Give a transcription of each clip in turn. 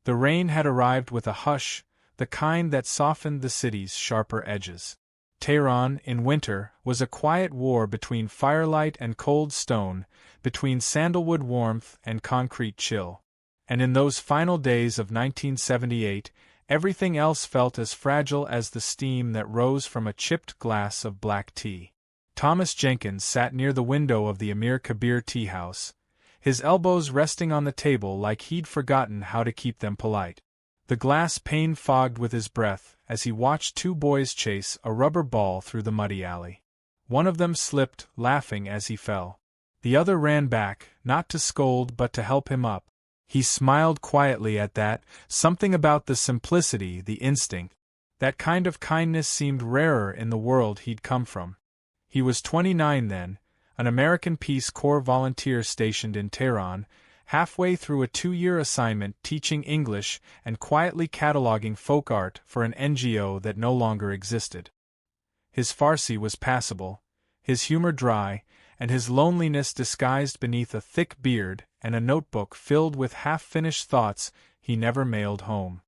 The rain had arrived with a hush, the kind that softened the city's sharper edges. Tehran, in winter, was a quiet war between firelight and cold stone, between sandalwood warmth and concrete chill. And in those final days of 1978, everything else felt as fragile as the steam that rose from a chipped glass of black tea. Thomas Jenkins sat near the window of the Amir Kabir tea house, his elbows resting on the table like he'd forgotten how to keep them polite. The glass pane fogged with his breath as he watched two boys chase a rubber ball through the muddy alley. One of them slipped, laughing as he fell. The other ran back, not to scold but to help him up. He smiled quietly at that, something about the simplicity, the instinct. That kind of kindness seemed rarer in the world he'd come from. He was 29 then, an American Peace Corps volunteer stationed in Tehran, halfway through a 2-year assignment teaching English and quietly cataloging folk art for an NGO that no longer existed. His Farsi was passable, his humor dry, and his loneliness disguised beneath a thick beard and a notebook filled with half-finished thoughts he never mailed home.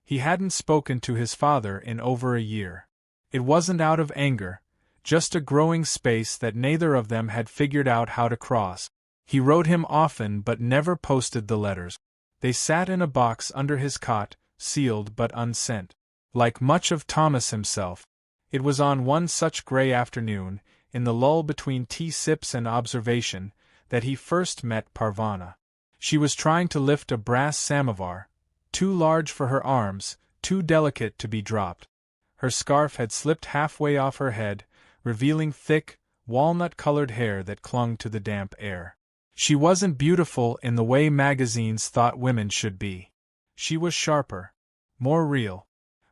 He hadn't spoken to his father in over a year. It wasn't out of anger, just a growing space that neither of them had figured out how to cross. He wrote him often but never posted the letters. They sat in a box under his cot, sealed but unsent. Like much of Thomas himself, it was on one such gray afternoon, in the lull between tea sips and observation, that he first met Parvana. She was trying to lift a brass samovar, too large for her arms, too delicate to be dropped. Her scarf had slipped halfway off her head, revealing thick, walnut-colored hair that clung to the damp air. She wasn't beautiful in the way magazines thought women should be. She was sharper, more real.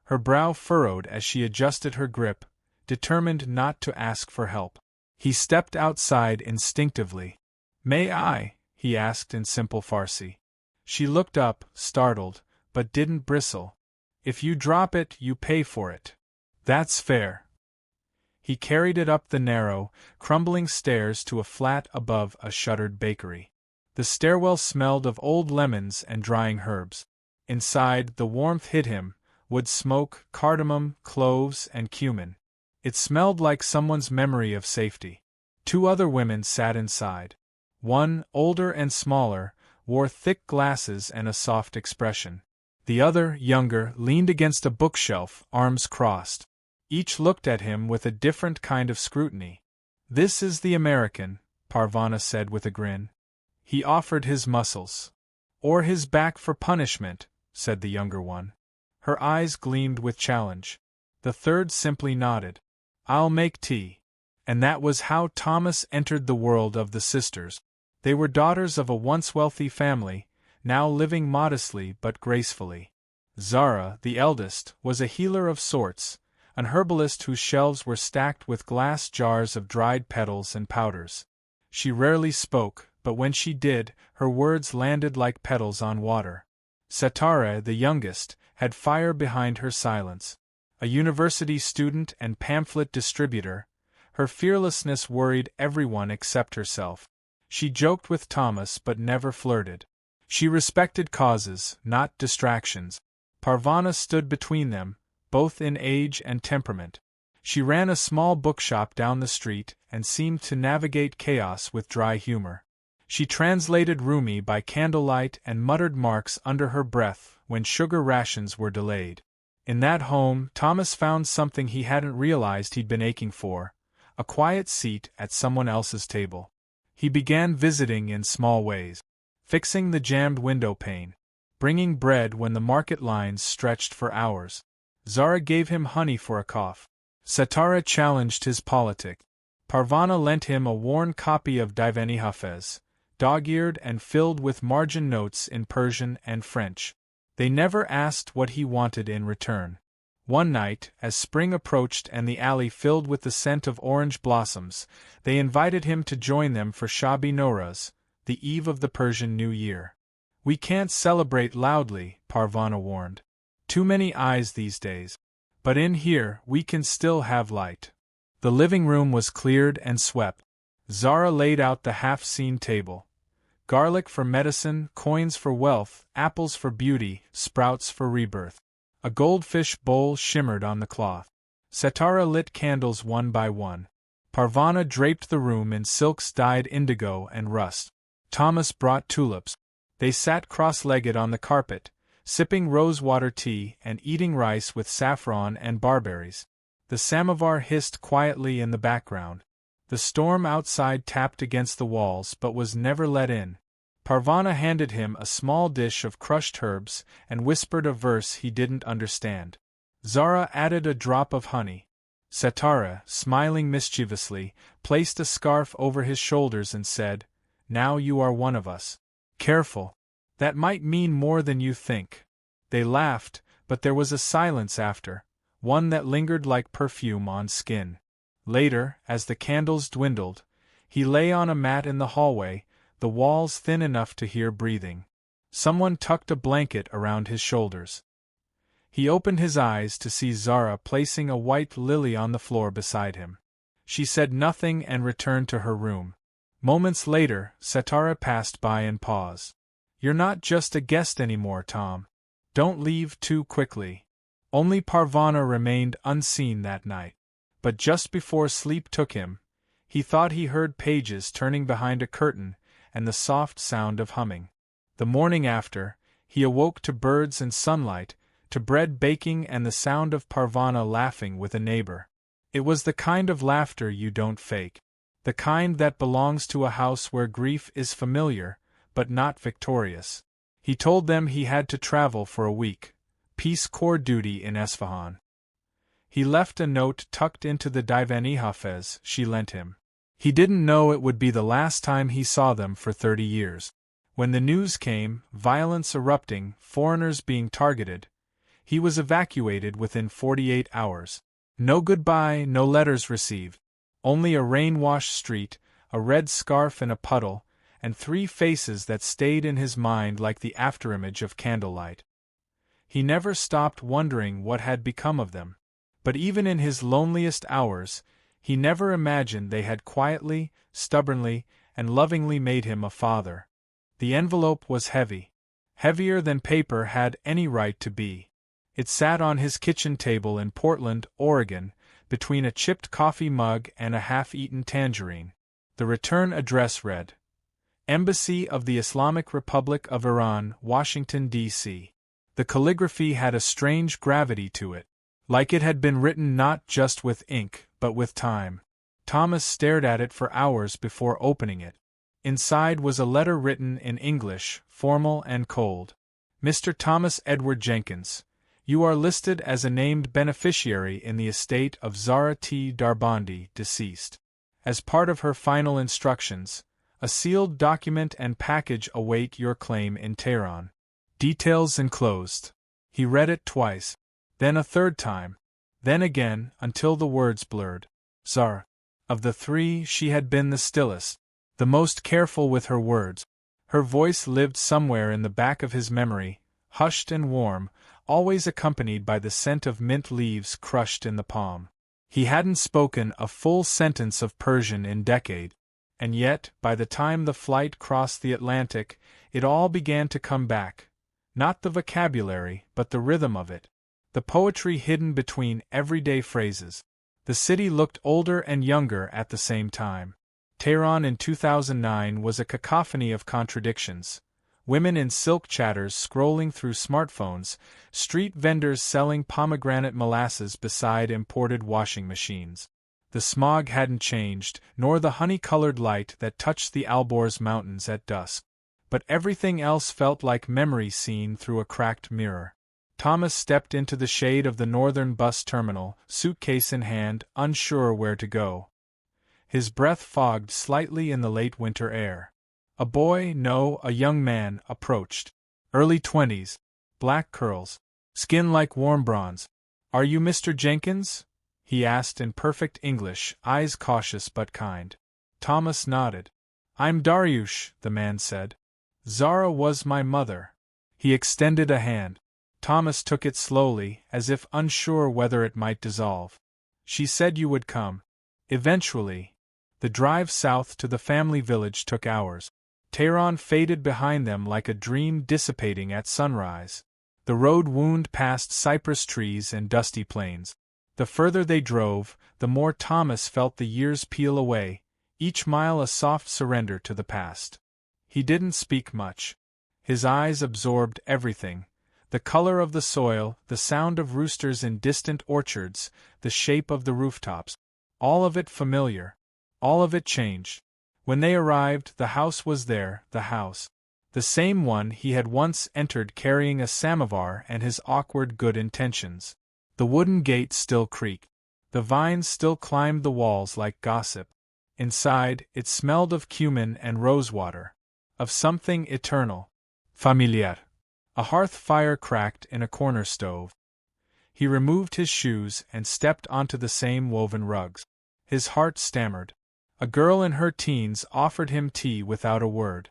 Her brow furrowed as she adjusted her grip, determined not to ask for help. He stepped outside instinctively. "May I?" he asked in simple Farsi. She looked up, startled, but didn't bristle. "If you drop it, you pay for it. That's fair." He carried it up the narrow, crumbling stairs to a flat above a shuttered bakery. The stairwell smelled of old lemons and drying herbs. Inside, the warmth hit him, wood smoke, cardamom, cloves, and cumin. It smelled like someone's memory of safety. 2 other women sat inside. One, older and smaller, wore thick glasses and a soft expression. The other, younger, leaned against a bookshelf, arms crossed. Each looked at him with a different kind of scrutiny. "This is the American," Parvana said with a grin. He offered his muscles. "Or his back for punishment," said the younger one. Her eyes gleamed with challenge. The third simply nodded. "I'll make tea." And that was how Thomas entered the world of the sisters. They were daughters of a once wealthy family, now living modestly but gracefully. Zara, the eldest, was a healer of sorts, an herbalist whose shelves were stacked with glass jars of dried petals and powders. She rarely spoke, but when she did, her words landed like petals on water. Satara, the youngest, had fire behind her silence. A university student and pamphlet distributor, her fearlessness worried everyone except herself. She joked with Thomas but never flirted. She respected causes, not distractions. Parvana stood between them, both in age and temperament. She ran a small bookshop down the street and seemed to navigate chaos with dry humor. She translated Rumi by candlelight and muttered marks under her breath when sugar rations were delayed. In that home, Thomas found something he hadn't realized he'd been aching for, a quiet seat at someone else's table. He began visiting in small ways, fixing the jammed window pane, bringing bread when the market lines stretched for hours. Zara gave him honey for a cough. Satara challenged his politic. Parvana lent him a worn copy of Divani Hafez, dog-eared and filled with margin notes in Persian and French. They never asked what he wanted in return. One night, as spring approached and the alley filled with the scent of orange blossoms, they invited him to join them for Shabi Noraz, the eve of the Persian New Year. "We can't celebrate loudly," Parvana warned. "Too many eyes these days. But in here, we can still have light." The living room was cleared and swept. Zara laid out the half-seen table. Garlic for medicine, coins for wealth, apples for beauty, sprouts for rebirth. A goldfish bowl shimmered on the cloth. Setara lit candles one by one. Parvana draped the room in silks dyed indigo and rust. Thomas brought tulips. They sat cross-legged on the carpet, sipping rosewater tea and eating rice with saffron and barberries. The samovar hissed quietly in the background. The storm outside tapped against the walls but was never let in. Parvana handed him a small dish of crushed herbs and whispered a verse he didn't understand. Zara added a drop of honey. Setara, smiling mischievously, placed a scarf over his shoulders and said, "Now you are one of us. Careful. That might mean more than you think." They laughed, but there was a silence after, one that lingered like perfume on skin. Later, as the candles dwindled, he lay on a mat in the hallway, the walls thin enough to hear breathing. Someone tucked a blanket around his shoulders. He opened his eyes to see Zara placing a white lily on the floor beside him. She said nothing and returned to her room. Moments later, Setara passed by and paused. "You're not just a guest anymore, Tom. Don't leave too quickly." Only Parvana remained unseen that night. But just before sleep took him, he thought he heard pages turning behind a curtain and the soft sound of humming. The morning after, he awoke to birds and sunlight, to bread baking and the sound of Parvana laughing with a neighbor. It was the kind of laughter you don't fake. The kind that belongs to a house where grief is familiar, but not victorious. He told them he had to travel for a week, Peace Corps duty in Esfahan. He left a note tucked into the Divani Hafez she lent him. He didn't know it would be the last time he saw them for 30 years. When the news came, violence erupting, foreigners being targeted, he was evacuated within 48 hours. No goodbye, no letters received. Only a rain-washed street, a red scarf in a puddle, and 3 faces that stayed in his mind like the afterimage of candlelight. He never stopped wondering what had become of them. But even in his loneliest hours, he never imagined they had quietly, stubbornly, and lovingly made him a father. The envelope was heavy. Heavier than paper had any right to be. It sat on his kitchen table in Portland, Oregon, between a chipped coffee mug and a half-eaten tangerine. The return address read, Embassy of the Islamic Republic of Iran, Washington, D.C. The calligraphy had a strange gravity to it, like it had been written not just with ink, but with time. Thomas stared at it for hours before opening it. Inside was a letter written in English, formal and cold. Mr. Thomas Edward Jenkins, you are listed as a named beneficiary in the estate of Zara T. Darbandi, deceased. As part of her final instructions, a sealed document and package await your claim in Tehran. Details enclosed. He read it twice, then a third time, then again, until the words blurred. Zara. Of the 3, she had been the stillest, the most careful with her words. Her voice lived somewhere in the back of his memory, hushed and warm, always accompanied by the scent of mint leaves crushed in the palm. He hadn't spoken a full sentence of Persian in decades, and yet, by the time the flight crossed the Atlantic, it all began to come back. Not the vocabulary, but the rhythm of it. The poetry hidden between everyday phrases. The city looked older and younger at the same time. Tehran in 2009 was a cacophony of contradictions. Women in silk chatters scrolling through smartphones, street vendors selling pomegranate molasses beside imported washing machines. The smog hadn't changed, nor the honey-colored light that touched the Alborz mountains at dusk. But everything else felt like memory seen through a cracked mirror. Thomas stepped into the shade of the northern bus terminal, suitcase in hand, unsure where to go. His breath fogged slightly in the late winter air. A boy, no, a young man, approached. Early 20s, black curls, skin like warm bronze. "Are you Mr. Jenkins?" he asked in perfect English, eyes cautious but kind. Thomas nodded. "I'm Dariush," the man said. "Zara was my mother." He extended a hand. Thomas took it slowly, as if unsure whether it might dissolve. "She said you would come. Eventually." The drive south to the family village took hours. Tehran faded behind them like a dream dissipating at sunrise. The road wound past cypress trees and dusty plains. The further they drove, the more Thomas felt the years peel away, each mile a soft surrender to the past. He didn't speak much. His eyes absorbed everything: the color of the soil, the sound of roosters in distant orchards, the shape of the rooftops. All of it familiar. All of it changed. When they arrived, the house was there, the house. The same one he had once entered carrying a samovar and his awkward good intentions. The wooden gate still creaked. The vines still climbed the walls like gossip. Inside, it smelled of cumin and rosewater. Of something eternal. Familiar. A hearth fire cracked in a corner stove. He removed his shoes and stepped onto the same woven rugs. His heart stammered. A girl in her teens offered him tea without a word.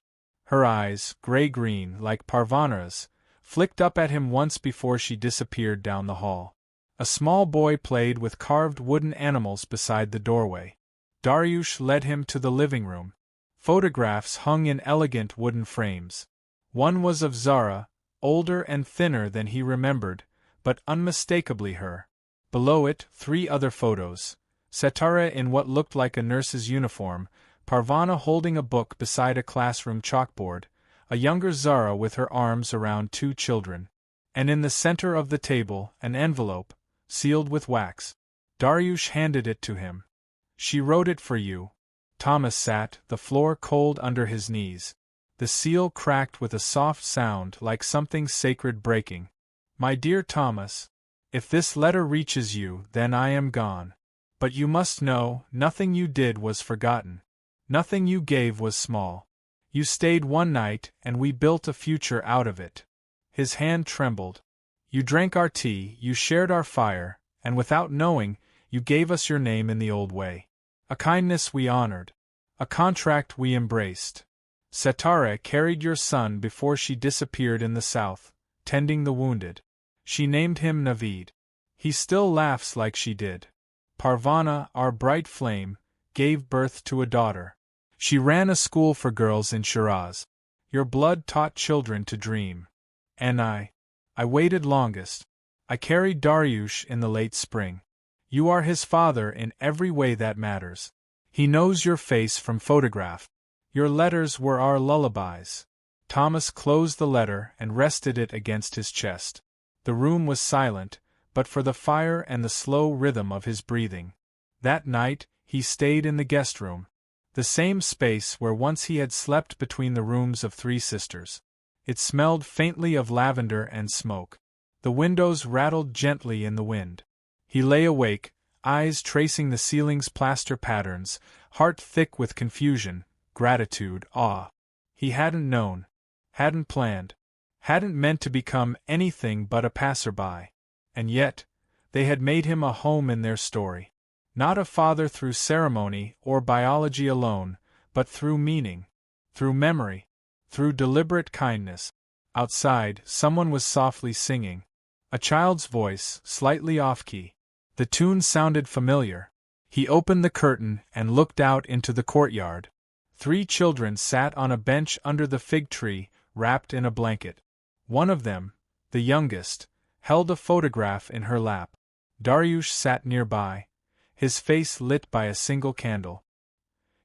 Her eyes, gray-green like Parvana's, flicked up at him once before she disappeared down the hall. A small boy played with carved wooden animals beside the doorway. Dariush led him to the living room. Photographs hung in elegant wooden frames. One was of Zara, older and thinner than he remembered, but unmistakably her. Below it, 3 other photos: Setara in what looked like a nurse's uniform, Parvana holding a book beside a classroom chalkboard, a younger Zara with her arms around 2 children. And in the center of the table, an envelope, sealed with wax. Dariush handed it to him. "She wrote it for you." Thomas sat, the floor cold under his knees. The seal cracked with a soft sound like something sacred breaking. "My dear Thomas, if this letter reaches you, then I am gone. But you must know, nothing you did was forgotten. Nothing you gave was small. You stayed one night, and we built a future out of it." His hand trembled. "You drank our tea, you shared our fire, and without knowing, you gave us your name in the old way. A kindness we honored. A contract we embraced. Setara carried your son before she disappeared in the south, tending the wounded. She named him Naveed. He still laughs like she did. Parvana, our bright flame, gave birth to a daughter. She ran a school for girls in Shiraz. Your blood taught children to dream. And I waited longest. I carried Dariush in the late spring. You are his father in every way that matters. He knows your face from photograph. Your letters were our lullabies." Thomas closed the letter and rested it against his chest. The room was silent, but for the fire and the slow rhythm of his breathing. That night, he stayed in the guest room. The same space where once he had slept between the rooms of 3 sisters. It smelled faintly of lavender and smoke. The windows rattled gently in the wind. He lay awake, eyes tracing the ceiling's plaster patterns, heart thick with confusion, gratitude, awe. He hadn't known. Hadn't planned. Hadn't meant to become anything but a passerby. And yet, they had made him a home in their story. Not a father through ceremony or biology alone, but through meaning. Through memory. Through deliberate kindness. Outside, someone was softly singing. A child's voice, slightly off-key. The tune sounded familiar. He opened the curtain and looked out into the courtyard. 3 children sat on a bench under the fig tree, wrapped in a blanket. One of them, the youngest, held a photograph in her lap. Dariush sat nearby, his face lit by a single candle.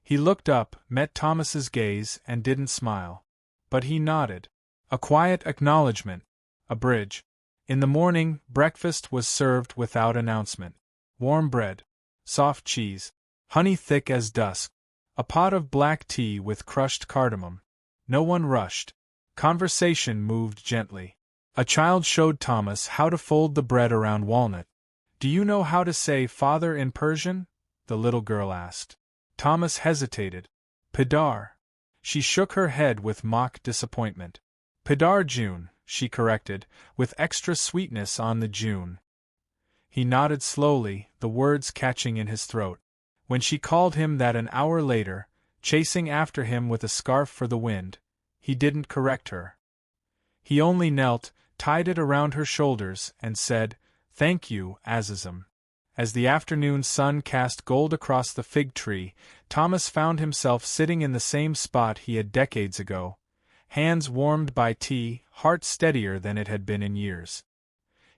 He looked up, met Thomas's gaze, and didn't smile. But he nodded. A quiet acknowledgement. A bridge. In the morning, breakfast was served without announcement. Warm bread. Soft cheese. Honey thick as dusk. A pot of black tea with crushed cardamom. No one rushed. Conversation moved gently. A child showed Thomas how to fold the bread around walnut. "Do you know how to say father in Persian?" the little girl asked. Thomas hesitated. "Pidar." She shook her head with mock disappointment. "Pidar June," she corrected, with extra sweetness on the June. He nodded slowly, the words catching in his throat. When she called him that an hour later, chasing after him with a scarf for the wind, he didn't correct her. He only knelt, tied it around her shoulders, and said, "Thank you, Azizim." As the afternoon sun cast gold across the fig tree, Thomas found himself sitting in the same spot he had decades ago, hands warmed by tea, heart steadier than it had been in years.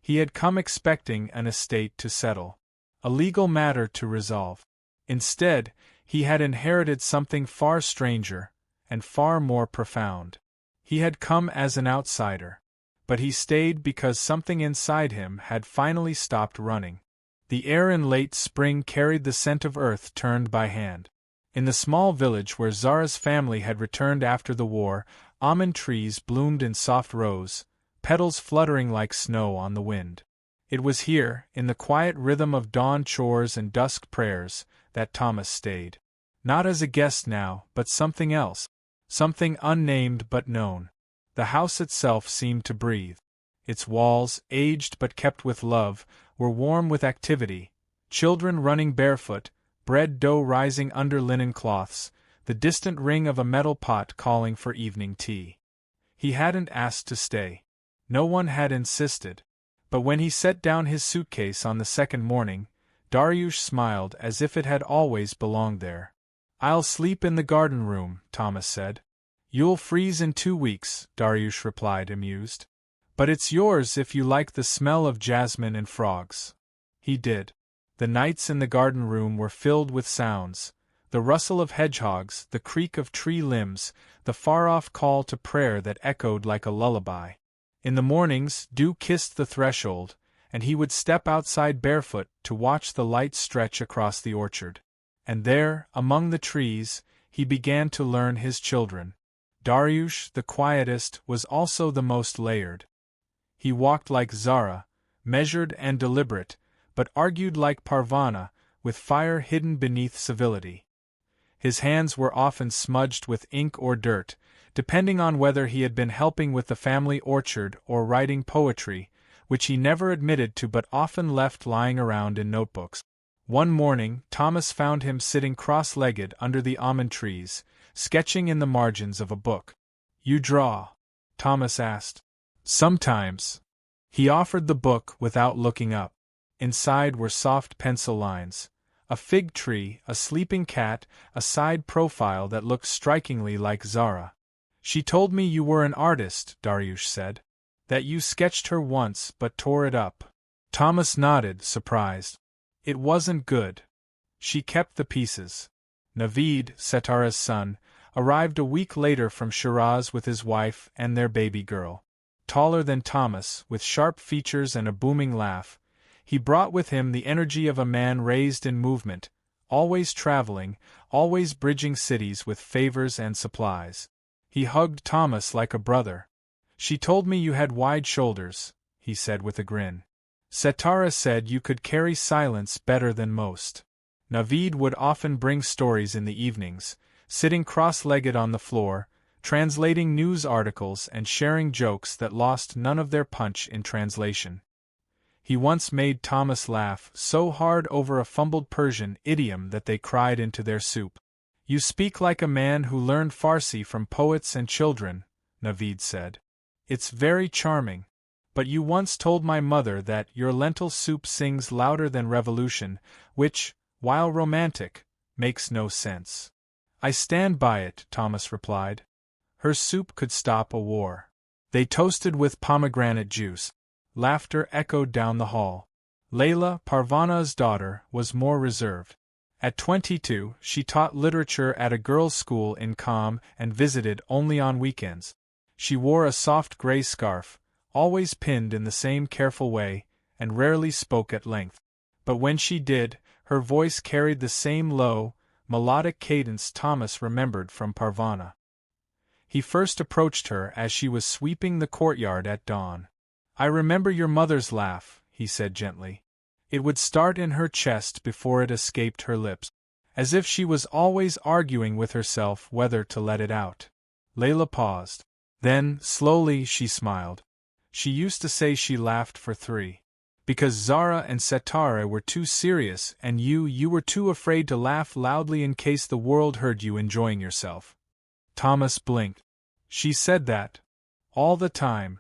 He had come expecting an estate to settle, a legal matter to resolve. Instead, he had inherited something far stranger, and far more profound. He had come as an outsider. But he stayed because something inside him had finally stopped running. The air in late spring carried the scent of earth turned by hand. In the small village where Zara's family had returned after the war, almond trees bloomed in soft rows, petals fluttering like snow on the wind. It was here, in the quiet rhythm of dawn chores and dusk prayers, that Thomas stayed. Not as a guest now, but something else. Something unnamed but known. The house itself seemed to breathe. Its walls, aged but kept with love, were warm with activity, children running barefoot, bread dough rising under linen cloths, the distant ring of a metal pot calling for evening tea. He hadn't asked to stay. No one had insisted. But when he set down his suitcase on the second morning, Dariush smiled as if it had always belonged there. "I'll sleep in the garden room," Thomas said. "You'll freeze in 2 weeks," Dariush replied, amused. "But it's yours if you like the smell of jasmine and frogs." He did. The nights in the garden room were filled with sounds, the rustle of hedgehogs, the creak of tree limbs, the far-off call to prayer that echoed like a lullaby. In the mornings, dew kissed the threshold, and he would step outside barefoot to watch the light stretch across the orchard. And there, among the trees, he began to learn his children. Dariush, the quietest, was also the most layered. He walked like Zara, measured and deliberate, but argued like Parvana, with fire hidden beneath civility. His hands were often smudged with ink or dirt, depending on whether he had been helping with the family orchard or writing poetry, which he never admitted to but often left lying around in notebooks. One morning, Thomas found him sitting cross-legged under the almond trees, sketching in the margins of a book. "You draw?" Thomas asked. "Sometimes." He offered the book without looking up. Inside were soft pencil lines. A fig tree, a sleeping cat, a side profile that looked strikingly like Zara. "She told me you were an artist," Dariush said. "That you sketched her once but tore it up." Thomas nodded, surprised. "It wasn't good." She kept the pieces. Naveed, Setara's son, arrived a week later from Shiraz with his wife and their baby girl. Taller than Thomas, with sharp features and a booming laugh, he brought with him the energy of a man raised in movement, always traveling, always bridging cities with favors and supplies. He hugged Thomas like a brother. "She told me you had wide shoulders," he said with a grin. "Setara said you could carry silence better than most." Naveed would often bring stories in the evenings, sitting cross-legged on the floor, translating news articles and sharing jokes that lost none of their punch in translation. He once made Thomas laugh so hard over a fumbled Persian idiom that they cried into their soup. "You speak like a man who learned Farsi from poets and children," Naveed said. "It's very charming. But you once told my mother that your lentil soup sings louder than revolution, which, while romantic, makes no sense." "I stand by it," Thomas replied. Her soup could stop a war. They toasted with pomegranate juice. Laughter echoed down the hall. Layla, Parvana's daughter, was more reserved. At 22, she taught literature at a girls' school in Qom and visited only on weekends. She wore a soft gray scarf, always pinned in the same careful way, and rarely spoke at length. But when she did, her voice carried the same low, melodic cadence Thomas remembered from Parvana. He first approached her as she was sweeping the courtyard at dawn. "I remember your mother's laugh," he said gently. It would start in her chest before it escaped her lips, as if she was always arguing with herself whether to let it out. Layla paused. Then, slowly, she smiled. She used to say she laughed for 3. Because Zara and Setara were too serious and you were too afraid to laugh loudly in case the world heard you enjoying yourself. Thomas blinked. She said that. All the time.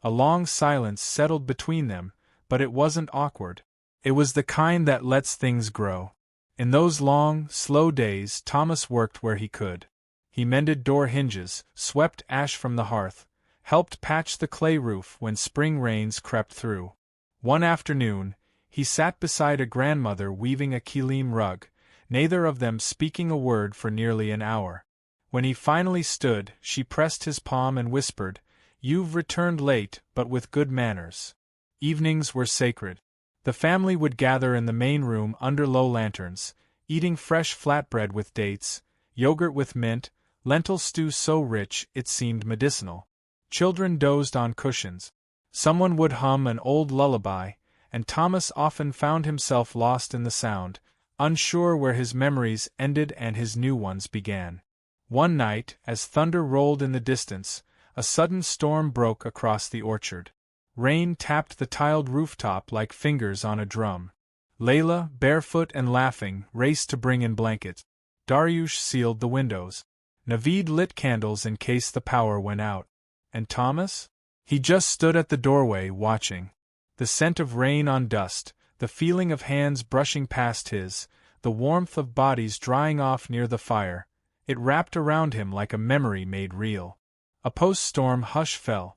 A long silence settled between them, but it wasn't awkward. It was the kind that lets things grow. In those long, slow days, Thomas worked where he could. He mended door hinges, swept ash from the hearth, helped patch the clay roof when spring rains crept through. One afternoon, he sat beside a grandmother weaving a kilim rug, neither of them speaking a word for nearly an hour. When he finally stood, she pressed his palm and whispered, "You've returned late, but with good manners." Evenings were sacred. The family would gather in the main room under low lanterns, eating fresh flatbread with dates, yogurt with mint, lentil stew so rich it seemed medicinal. Children dozed on cushions. Someone would hum an old lullaby, and Thomas often found himself lost in the sound, unsure where his memories ended and his new ones began. One night, as thunder rolled in the distance, a sudden storm broke across the orchard. Rain tapped the tiled rooftop like fingers on a drum. Layla, barefoot and laughing, raced to bring in blankets. Dariush sealed the windows. Naveed lit candles in case the power went out. And Thomas? He just stood at the doorway, watching. The scent of rain on dust, the feeling of hands brushing past his, the warmth of bodies drying off near the fire, it wrapped around him like a memory made real. A post-storm hush fell.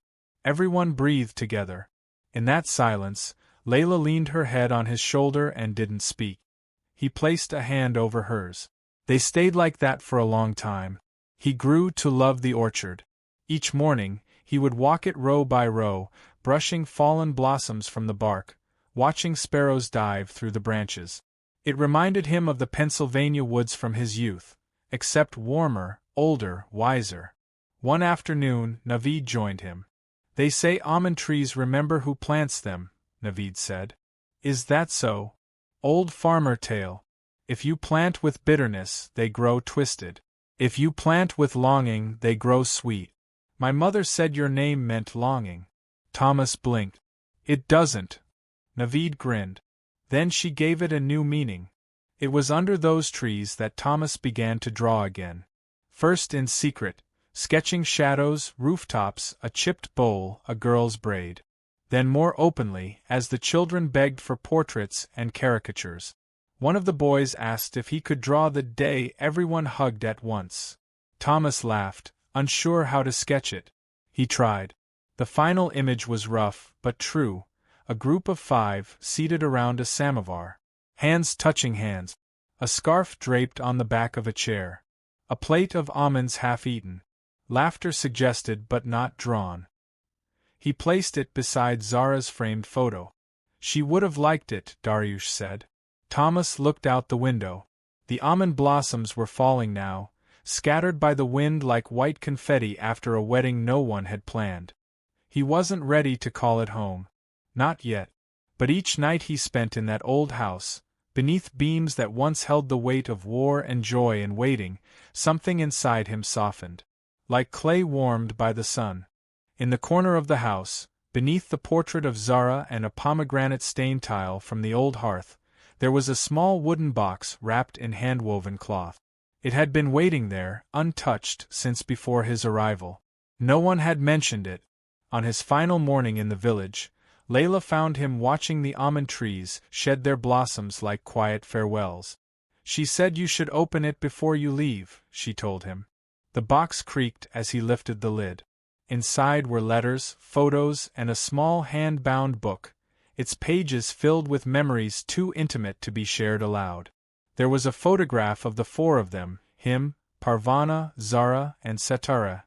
Everyone breathed together. In that silence, Layla leaned her head on his shoulder and didn't speak. He placed a hand over hers. They stayed like that for a long time. He grew to love the orchard. Each morning, he would walk it row by row, brushing fallen blossoms from the bark, watching sparrows dive through the branches. It reminded him of the Pennsylvania woods from his youth, except warmer, older, wiser. One afternoon, Naveed joined him. "They say almond trees remember who plants them," Naveed said. "Is that so?" "Old farmer tale. If you plant with bitterness, they grow twisted. If you plant with longing, they grow sweet. My mother said your name meant longing." Thomas blinked. "It doesn't." Naveed grinned. Then she gave it a new meaning. It was under those trees that Thomas began to draw again. First in secret, sketching shadows, rooftops, a chipped bowl, a girl's braid. Then more openly, as the children begged for portraits and caricatures. One of the boys asked if he could draw the day everyone hugged at once. Thomas laughed, unsure how to sketch it. He tried. The final image was rough, but true. A group of 5, seated around a samovar. Hands touching hands. A scarf draped on the back of a chair. A plate of almonds half-eaten. Laughter suggested but not drawn. He placed it beside Zara's framed photo. "She would have liked it," Dariush said. Thomas looked out the window. The almond blossoms were falling now, scattered by the wind like white confetti after a wedding no one had planned. He wasn't ready to call it home. Not yet. But each night he spent in that old house, beneath beams that once held the weight of war and joy and waiting, something inside him softened. Like clay warmed by the sun. In the corner of the house, beneath the portrait of Zara and a pomegranate stain tile from the old hearth, there was a small wooden box wrapped in hand-woven cloth. It had been waiting there, untouched, since before his arrival. No one had mentioned it. On his final morning in the village, Layla found him watching the almond trees shed their blossoms like quiet farewells. "She said you should open it before you leave," she told him. The box creaked as he lifted the lid. Inside were letters, photos, and a small hand-bound book, its pages filled with memories too intimate to be shared aloud. There was a photograph of the 4 of them, him, Parvana, Zara, and Setara,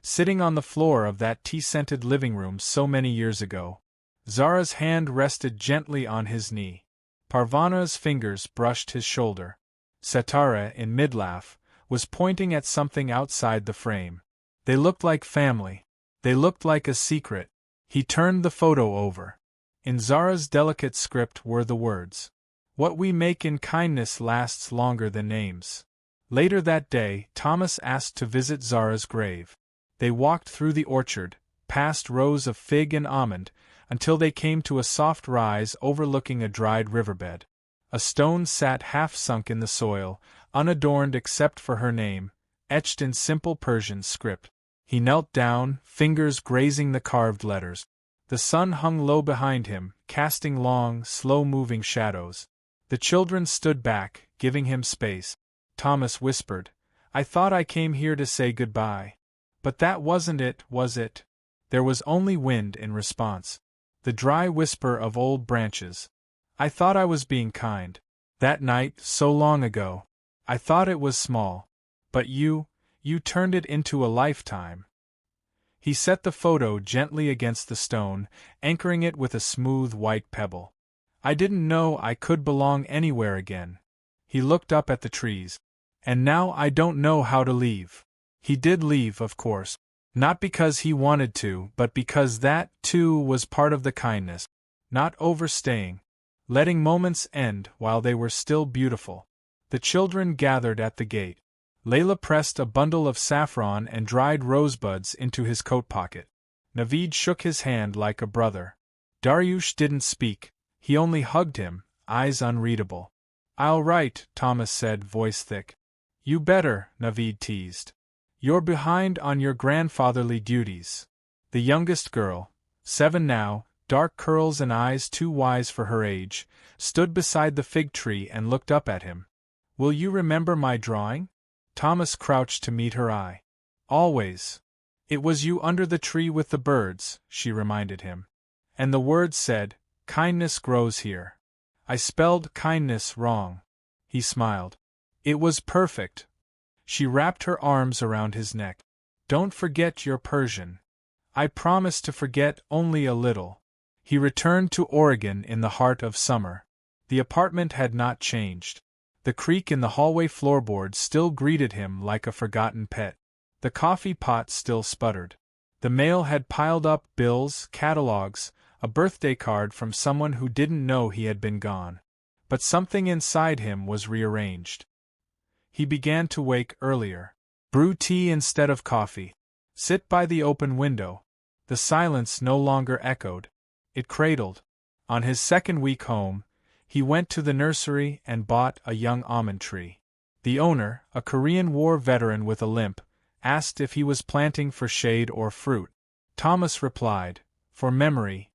sitting on the floor of that tea-scented living room so many years ago. Zara's hand rested gently on his knee. Parvana's fingers brushed his shoulder. Setara, in mid-laugh, was pointing at something outside the frame. They looked like family. They looked like a secret. He turned the photo over. In Zara's delicate script were the words, "What we make in kindness lasts longer than names." Later that day, Thomas asked to visit Zara's grave. They walked through the orchard, past rows of fig and almond, until they came to a soft rise overlooking a dried riverbed. A stone sat half-sunk in the soil, unadorned except for her name, etched in simple Persian script. He knelt down, fingers grazing the carved letters. The sun hung low behind him, casting long, slow-moving shadows. The children stood back, giving him space. Thomas whispered, "I thought I came here to say goodbye. But that wasn't it, was it?" There was only wind in response. The dry whisper of old branches. "I thought I was being kind. That night, so long ago. I thought it was small. But you turned it into a lifetime." He set the photo gently against the stone, anchoring it with a smooth white pebble. "I didn't know I could belong anywhere again." He looked up at the trees. "And now I don't know how to leave." He did leave, of course. Not because he wanted to, but because that, too, was part of the kindness. Not overstaying. Letting moments end while they were still beautiful. The children gathered at the gate. Layla pressed a bundle of saffron and dried rosebuds into his coat pocket. Naveed shook his hand like a brother. Dariush didn't speak, he only hugged him, eyes unreadable. "I'll write," Thomas said, voice thick. "You better," Naveed teased. "You're behind on your grandfatherly duties." The youngest girl, 7 now, dark curls and eyes too wise for her age, stood beside the fig tree and looked up at him. "Will you remember my drawing?" Thomas crouched to meet her eye. "Always. It was you under the tree with the birds," she reminded him. "And the words said, 'Kindness grows here.' I spelled kindness wrong." He smiled. "It was perfect." She wrapped her arms around his neck. "Don't forget your Persian." "I promise to forget only a little." He returned to Oregon in the heart of summer. The apartment had not changed. The creak in the hallway floorboards still greeted him like a forgotten pet. The coffee pot still sputtered. The mail had piled up bills, catalogs, a birthday card from someone who didn't know he had been gone. But something inside him was rearranged. He began to wake earlier. Brew tea instead of coffee. Sit by the open window. The silence no longer echoed. It cradled. On his second week home, he went to the nursery and bought a young almond tree. The owner, a Korean War veteran with a limp, asked if he was planting for shade or fruit. Thomas replied, "For memory."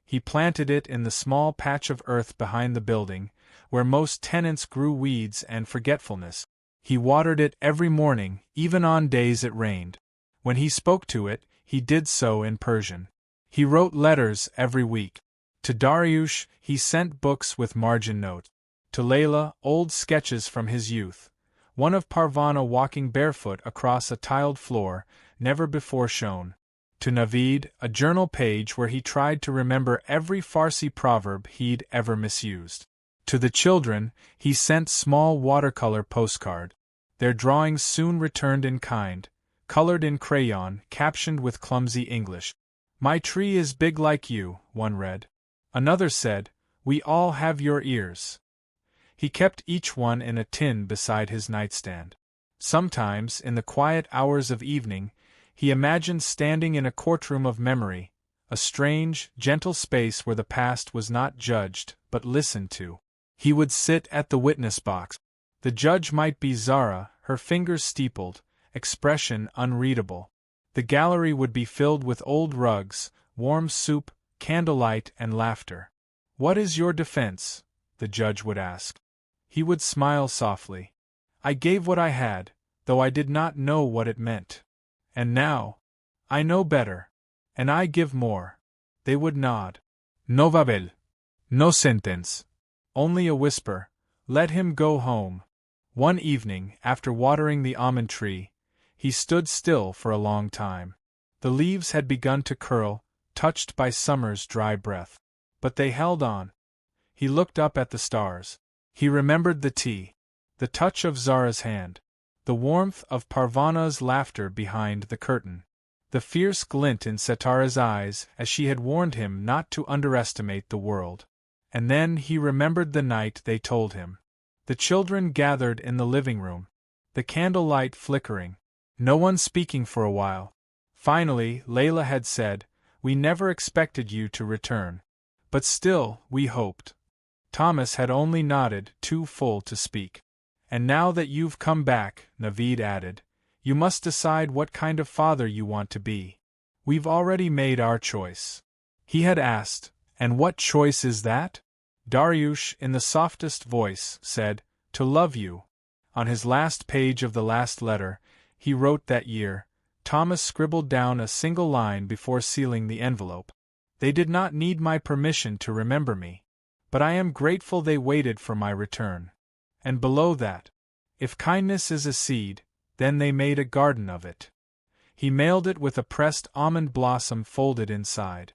He planted it in the small patch of earth behind the building, where most tenants grew weeds and forgetfulness. He watered it every morning, even on days it rained. When he spoke to it, he did so in Persian. He wrote letters every week. To Dariush, he sent books with margin notes. To Layla, old sketches from his youth. One of Parvana walking barefoot across a tiled floor, never before shown. To Naveed, a journal page where he tried to remember every Farsi proverb he'd ever misused. To the children, he sent small watercolor postcard. Their drawings soon returned in kind, colored in crayon, captioned with clumsy English. "My tree is big like you," one read. Another said, "We all have your ears." He kept each one in a tin beside his nightstand. Sometimes, in the quiet hours of evening, he imagined standing in a courtroom of memory, a strange, gentle space where the past was not judged, but listened to. He would sit at the witness box. The judge might be Zara, her fingers steepled, expression unreadable. The gallery would be filled with old rugs, warm soup, candlelight, and laughter. "What is your defense?" the judge would ask. He would smile softly. "I gave what I had, though I did not know what it meant. And now, I know better. And I give more." They would nod. "No babel. No sentence." Only a whisper, "Let him go home." One evening, after watering the almond tree, he stood still for a long time. The leaves had begun to curl, touched by summer's dry breath. But they held on. He looked up at the stars. He remembered the tea, the touch of Zara's hand, the warmth of Parvana's laughter behind the curtain, the fierce glint in Setara's eyes as she had warned him not to underestimate the world. And then he remembered the night they told him. The children gathered in the living room, the candlelight flickering, no one speaking for a while. Finally, Layla had said, "We never expected you to return. But still, we hoped." Thomas had only nodded, too full to speak. "And now that you've come back," Naveed added, "you must decide what kind of father you want to be. We've already made our choice." He had asked, "And what choice is that?" Dariush, in the softest voice, said, "To love you." On his last page of the last letter, he wrote that year, Thomas scribbled down a single line before sealing the envelope. "They did not need my permission to remember me. But I am grateful they waited for my return." And below that, "If kindness is a seed, then they made a garden of it." He mailed it with a pressed almond blossom folded inside.